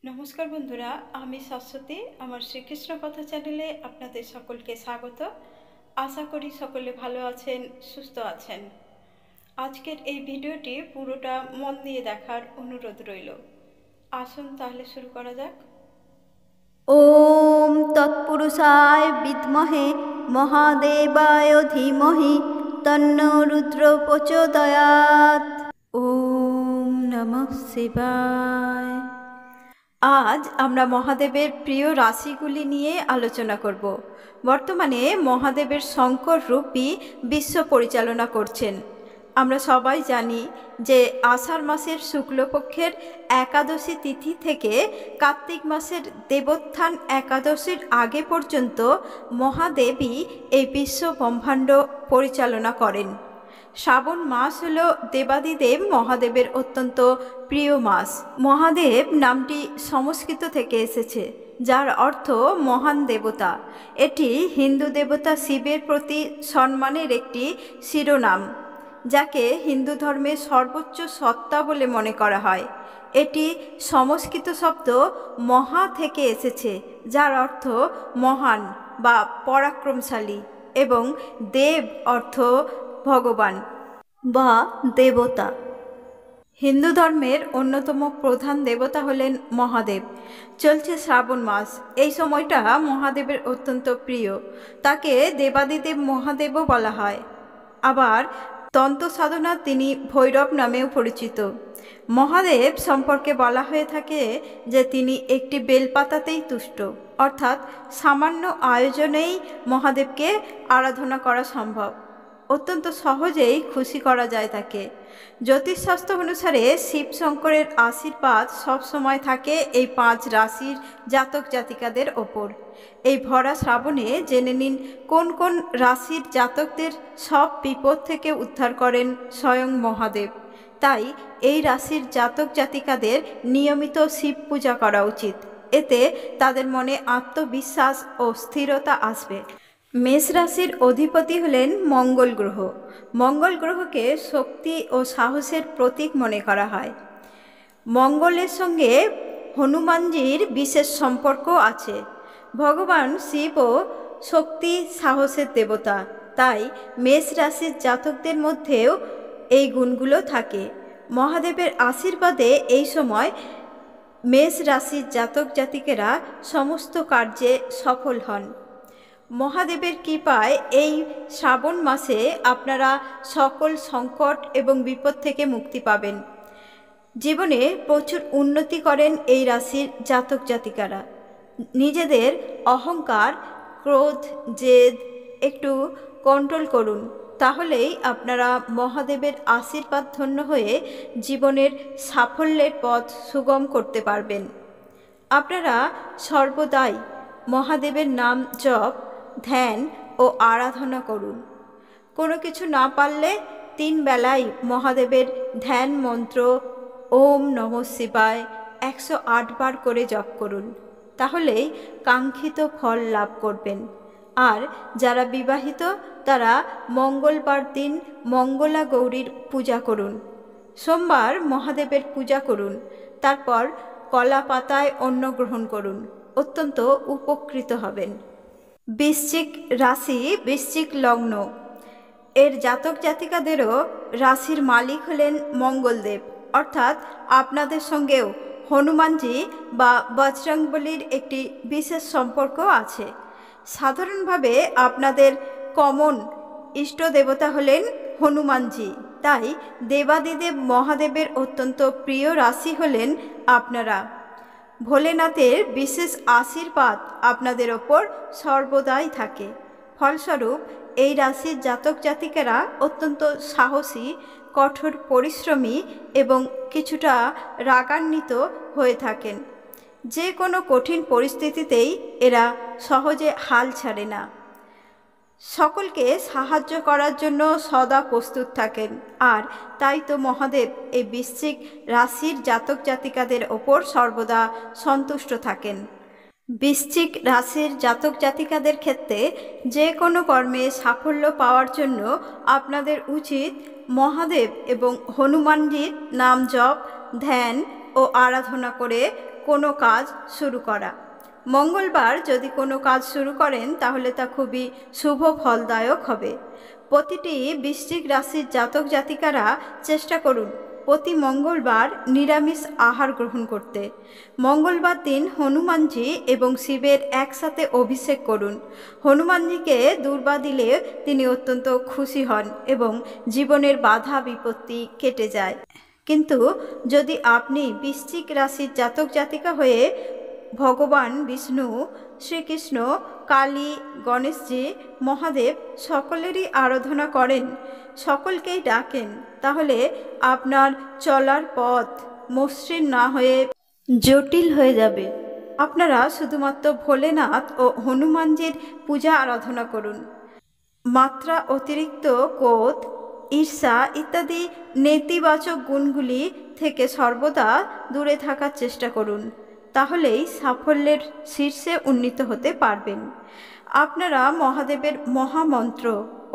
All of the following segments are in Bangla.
নমস্কার বন্ধুরা, আমি শাশ্বতী। আমার শ্রীকৃষ্ণ কথা চ্যানেলে আপনাদের সকলকে স্বাগত। আশা করি সকলে ভালো আছেন, সুস্থ আছেন। আজকের এই ভিডিওটি পুরোটা মন দিয়ে দেখার অনুরোধ রইল। আসুন তাহলে শুরু করা যাক। ওম তৎপুরুষায় বিদ্মহে মহাদেবায় ধীমহি তন্নো রুদ্র প্রচোদয়াৎ। ওম নমঃ শিবায়। আজ আমরা মহাদেবের প্রিয় রাশিগুলি নিয়ে আলোচনা করব। বর্তমানে মহাদেবের শঙ্কর রূপই বিশ্ব পরিচালনা করছেন। আমরা সবাই জানি যে আষাঢ় মাসের শুক্লপক্ষের একাদশী তিথি থেকে কার্তিক মাসের দেবোত্থান একাদশীর আগে পর্যন্ত মহাদেবই এই বিশ্ব ব্রহ্মাণ্ড পরিচালনা করেন। শ্রাবণ মাস হল দেবাদিদেব মহাদেবের অত্যন্ত প্রিয় মাস। মহাদেব নামটি সংস্কৃত থেকে এসেছে, যার অর্থ মহান দেবতা। এটি হিন্দু দেবতা শিবের প্রতি সম্মানের একটি শিরোনাম, যাকে হিন্দু ধর্মের সর্বোচ্চ সত্তা বলে মনে করা হয়। এটি সংস্কৃত শব্দ মহা থেকে এসেছে, যার অর্থ মহান বা পরাক্রমশালী, এবং দেব অর্থ ভগবান বা দেবতা। হিন্দু ধর্মের অন্যতম প্রধান দেবতা হলেন মহাদেব। চলছে শ্রাবণ মাস, এই সময়টা মহাদেবের অত্যন্ত প্রিয়। তাকে দেবাদিদেব মহাদেবও বলা হয়। আবার তন্ত্র সাধনা তিনি ভৈরব নামেও পরিচিত। মহাদেব সম্পর্কে বলা হয়ে থাকে যে তিনি একটি বেলপাতাতেই তুষ্ট, অর্থাৎ সামান্য আয়োজনেই মহাদেবকে আরাধনা করা সম্ভব। অত্যন্ত সহজেই খুশি করা যায় তাকে। জ্যোতিষশাস্ত্র অনুসারে শিব শঙ্করের আশীর্বাদ সবসময় থাকে এই 5 রাশির জাতক জাতিকাদের ওপর। এই ভরা শ্রাবণে জেনে নিন কোন কোন রাশির জাতকদের সব বিপদ থেকে উদ্ধার করেন স্বয়ং মহাদেব। তাই এই রাশির জাতক জাতিকাদের নিয়মিত শিব পূজা করা উচিত। এতে তাদের মনে আত্মবিশ্বাস ও স্থিরতা আসবে। মেষ রাশির অধিপতি হলেন মঙ্গল গ্রহ। মঙ্গল গ্রহকে শক্তি ও সাহসের প্রতীক মনে করা হয়। মঙ্গলের সঙ্গে হনুমানজির বিশেষ সম্পর্ক আছে। ভগবান শিবও শক্তি সাহসের দেবতা, তাই মেষ রাশির জাতকদের মধ্যেও এই গুণগুলো থাকে। মহাদেবের আশীর্বাদে এই সময় মেষ রাশির জাতক জাতিকেরা সমস্ত কার্যে সফল হন। মহাদেবের কৃপায় এই শ্রাবণ মাসে আপনারা সকল সংকট এবং বিপদ থেকে মুক্তি পাবেন। জীবনে প্রচুর উন্নতি করেন এই রাশির জাতক জাতিকারা। নিজেদের অহংকার, ক্রোধ, জেদ একটু কন্ট্রোল করুন, তাহলেই আপনারা মহাদেবের আশীর্বাদ ধন্য হয়ে জীবনের সাফল্যের পথ সুগম করতে পারবেন। আপনারা সর্বদাই মহাদেবের নাম জপ, ধ্যান ও আরাধনা করুন। কোনো কিছু না পারলে 3 বেলায় মহাদেবের ধ্যান মন্ত্র ওম নমঃ শিবায় 108 বার করে জপ করুন, তাহলেই কাঙ্ক্ষিত ফল লাভ করবেন। আর যারা বিবাহিত তারা মঙ্গলবার দিন মঙ্গলা গৌরীর পূজা করুন। সোমবার মহাদেবের পূজা করুন, তারপর কলা পাতায় অন্ন গ্রহণ করুন, অত্যন্ত উপকৃত হবেন। বৃশ্চিক রাশি, বৃশ্চিক লগ্ন এর জাতক জাতিকাদেরও রাশির মালিক হলেন মঙ্গলদেব, অর্থাৎ আপনাদের সঙ্গেও হনুমানজি বা বজরংবলীর একটি বিশেষ সম্পর্ক আছে। সাধারণভাবে আপনাদের কমন ইষ্ট দেবতা হলেন হনুমানজি, তাই দেবাদিদেব মহাদেবের অত্যন্ত প্রিয় রাশি হলেন আপনারা। ভোলেনাথের বিশেষ আশীর্বাদ আপনাদের ওপর সর্বদাই থাকে। ফলস্বরূপ এই রাশির জাতক জাতিকেরা অত্যন্ত সাহসী, কঠোর পরিশ্রমী এবং কিছুটা রাগান্বিত হয়ে থাকেন। যে কোনো কঠিন পরিস্থিতিতেই এরা সহজে হাল ছাড়ে না। সকলকে সাহায্য করার জন্য সদা প্রস্তুত থাকেন। আর তাই তো মহাদেব এই বৃশ্চিক রাশির জাতক জাতিকাদের ওপর সর্বদা সন্তুষ্ট থাকেন। বৃশ্চিক রাশির জাতক জাতিকাদের ক্ষেত্রে যে কোনো কর্মে সাফল্য পাওয়ার জন্য আপনাদের উচিত মহাদেব এবং হনুমানজির নাম জপ, ধ্যান ও আরাধনা করে কোনো কাজ শুরু করা। মঙ্গলবার যদি কোনো কাজ শুরু করেন তাহলে তা খুবই শুভ ফলদায়ক হবে। প্রতিটি বৃশ্চিক রাশির জাতক জাতিকারা চেষ্টা করুন প্রতি মঙ্গলবার নিরামিষ আহার গ্রহণ করতে। মঙ্গলবার দিন হনুমানজি এবং শিবের একসাথে অভিষেক করুন। হনুমানজিকে দূর্বা দিলে তিনি অত্যন্ত খুশি হন এবং জীবনের বাধা বিপত্তি কেটে যায়। কিন্তু যদি আপনি বৃশ্চিক রাশির জাতক জাতিকা হয়ে ভগবান বিষ্ণু, শ্রীকৃষ্ণ, কালী, গণেশজি, মহাদেব সকলেরই আরাধনা করেন, সকলকেই ডাকেন, তাহলে আপনার চলার পথ মসৃণ না হয়ে জটিল হয়ে যাবে। আপনারা শুধুমাত্র ভোলেনাথ ও হনুমানজির পূজা আরাধনা করুন। মাত্রা অতিরিক্ত ক্রোধ, ঈর্ষা ইত্যাদি নেতিবাচক গুণগুলি থেকে সর্বদা দূরে থাকার চেষ্টা করুন, তাহলেই সাফল্যের শীর্ষে উন্নীত হতে পারবেন। আপনারা মহাদেবের মহামন্ত্র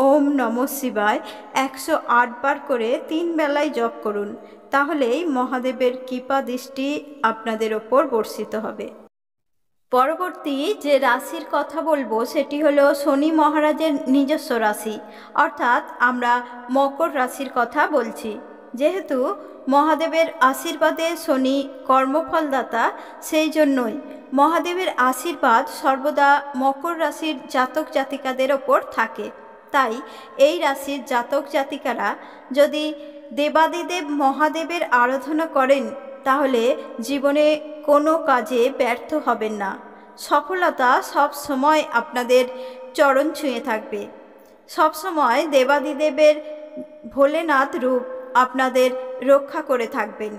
ওম নমঃ শিবায় 108 বার করে 3 বেলায় জপ করুন, তাহলেই মহাদেবের কৃপা দৃষ্টি আপনাদের ওপর বর্ষিত হবে। পরবর্তী যে রাশির কথা বলবো সেটি হলো শনি মহারাজের নিজস্ব রাশি, অর্থাৎ আমরা মকর রাশির কথা বলছি। যেহেতু মহাদেবের আশীর্বাদে শনি কর্মফলদাতা, সেই জন্যই মহাদেবের আশীর্বাদ সর্বদা মকর রাশির জাতক জাতিকাদের ওপর থাকে। তাই এই রাশির জাতক জাতিকারা যদি দেবাদিদেব মহাদেবের আরাধনা করেন তাহলে জীবনে কোনো কাজে ব্যর্থ হবেন না। সফলতা সব সময় আপনাদের চরণ ছুঁয়ে থাকবে। সব সময় দেবাদিদেবের ভোলেনাথ রূপ আপনাদের রক্ষা করে থাকবেন।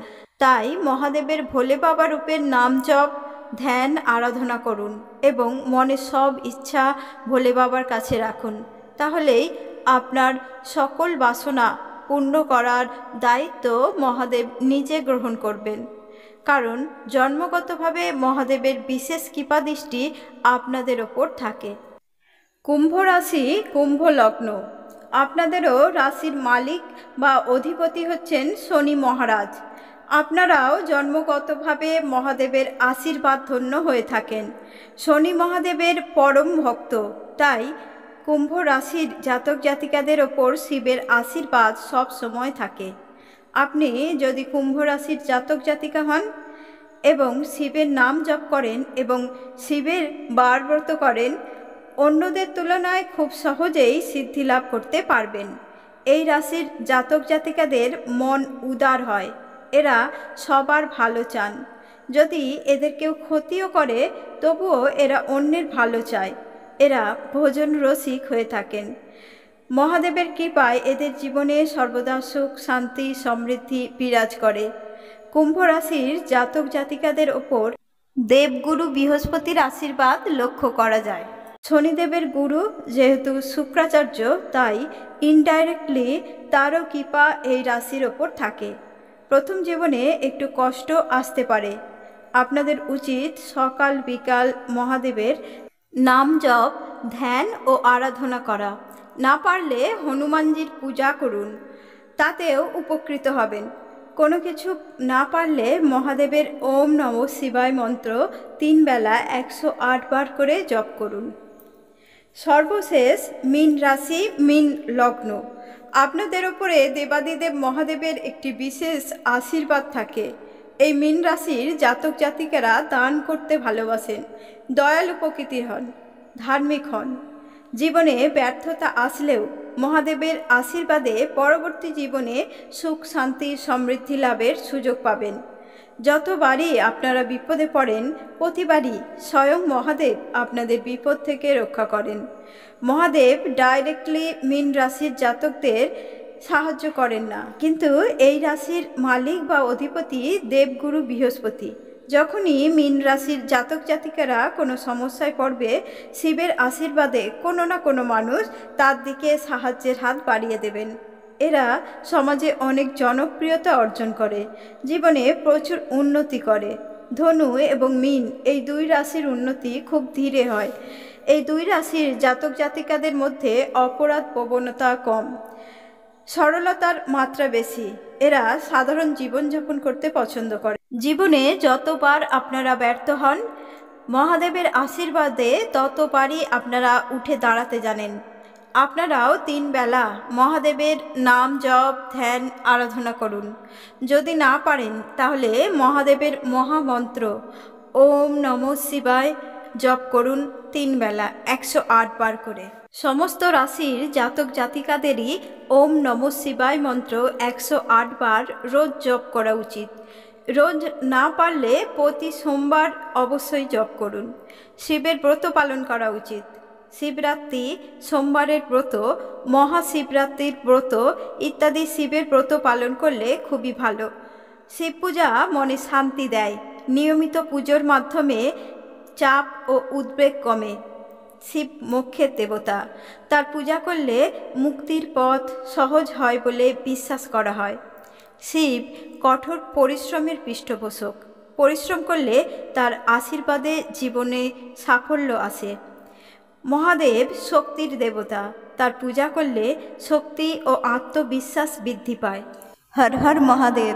তাই মহাদেবের ভোলে বাবা রূপের নাম জপ, ধ্যান, আরাধনা করুন এবং মনের সব ইচ্ছা ভোলে বাবার কাছে রাখুন, তাহলেই আপনার সকল বাসনা পূর্ণ করার দায়িত্ব মহাদেব নিজে গ্রহণ করবেন। কারণ জন্মগতভাবে মহাদেবের বিশেষ কৃপাদৃষ্টি আপনাদের ওপর থাকে। কুম্ভ রাশি, কুম্ভ লগ্ন, আপনাদেরও রাশির মালিক বা অধিপতি হচ্ছেন শনি মহারাজ। আপনারাও জন্মগতভাবে মহাদেবের আশীর্বাদ ধন্য হয়ে থাকেন। শনি মহাদেবের পরম ভক্ত, তাই কুম্ভ রাশির জাতক জাতিকাদের ওপর শিবের আশীর্বাদ সব সময় থাকে। আপনি যদি কুম্ভ রাশির জাতক জাতিকা হন এবং শিবের নাম জপ করেন এবং শিবের বারব্রত করেন, অন্যদের তুলনায় খুব সহজেই সিদ্ধি লাভ করতে পারবেন। এই রাশির জাতক জাতিকাদের মন উদার হয়, এরা সবার ভালো চান। যদি এদের কেউ ক্ষতিও করে তবুও এরা অন্যের ভালো চায়। এরা ভোজন রসিক হয়ে থাকেন। মহাদেবের কৃপায় এদের জীবনে সর্বদা সুখ, শান্তি, সমৃদ্ধি বিরাজ করে। কুম্ভ রাশির জাতক জাতিকাদের ওপর দেবগুরু বৃহস্পতির আশীর্বাদ লক্ষ্য করা যায়। শনিদেবের গুরু যেহেতু শুক্রাচার্য, তাই ইনডাইরেক্টলি তারও কৃপা এই রাশির ওপর থাকে। প্রথম জীবনে একটু কষ্ট আসতে পারে। আপনাদের উচিত সকাল বিকাল মহাদেবের নাম জপ, ধ্যান ও আরাধনা করা। না পারলে হনুমানজির পূজা করুন, তাতেও উপকৃত হবেন। কোনো কিছু না পারলে মহাদেবের ওম নমঃ শিবায় মন্ত্র 3 বেলা 108 বার করে জপ করুন। সর্বশেষ মীন রাশি, মীন লগ্ন, আপনাদের ওপরে দেবাদিদেব মহাদেবের একটি বিশেষ আশীর্বাদ থাকে। এই মীন রাশির জাতক জাতিকারা দান করতে ভালোবাসেন, দয়ালু প্রকৃতির হন, ধার্মিক হন। জীবনে ব্যর্থতা আসলেও মহাদেবের আশীর্বাদে পরবর্তী জীবনে সুখ, শান্তি, সমৃদ্ধি লাভের সুযোগ পাবেন। যতবারই আপনারা বিপদে পড়েন প্রতিবারই স্বয়ং মহাদেব আপনাদের বিপদ থেকে রক্ষা করেন। মহাদেব ডাইরেক্টলি মীন রাশির জাতকদের সাহায্য করেন না, কিন্তু এই রাশির মালিক বা অধিপতি দেবগুরু বৃহস্পতি। যখনই মীন রাশির জাতক জাতিকারা কোনো সমস্যায় পড়বে, শিবের আশীর্বাদে কোনো না কোনো মানুষ তার দিকে সাহায্যের হাত বাড়িয়ে দেবেন। এরা সমাজে অনেক জনপ্রিয়তা অর্জন করে, জীবনে প্রচুর উন্নতি করে। ধনু এবং মীন এই 2 রাশির উন্নতি খুব ধীরে হয়। এই 2 রাশির জাতক জাতিকাদের মধ্যে অপরাধ প্রবণতা কম। সরলতার মাত্রা বেশি। এরা সাধারণ জীবনযাপন করতে পছন্দ করে। জীবনে যতবার আপনারা ব্যর্থ হন, মহাদেবের আশীর্বাদে ততবারই আপনারা উঠে দাঁড়াতে জানেন। আপনারাও 3 বেলা মহাদেবের নাম জপ ধ্যান আরাধনা করুন। যদি না পারেন তাহলে মহাদেবের মহামন্ত্র ওম নমঃ শিবায় জপ করুন 3 বেলা 108 বার করে। সমস্ত রাশির জাতক জাতিকাদেরই ওম নমঃ শিবায় মন্ত্র 108 বার রোজ জপ করা উচিত। রোজ না পারলে প্রতি সোমবার অবশ্যই জপ করুন। শিবের ব্রত পালন করা উচিত। শিবরাত্রি, সোমবারের ব্রত, মহাশিবরাত্রির ব্রত ইত্যাদি শিবের ব্রত পালন করলে খুবই ভালো। শিব পূজা মনে শান্তি দেয়। নিয়মিত পুজোর মাধ্যমে চাপ ও উদ্বেগ কমে। শিব মোক্ষের দেবতা, তার পূজা করলে মুক্তির পথ সহজ হয় বলে বিশ্বাস করা হয়। শিব কঠোর পরিশ্রমের পৃষ্ঠপোষক। পরিশ্রম করলে তার আশীর্বাদে জীবনে সাফল্য আসে। মহাদেব শক্তির দেবতা, তার পূজা করলে শক্তি ও আত্মবিশ্বাস বৃদ্ধি পায়। হর হর মহাদেব।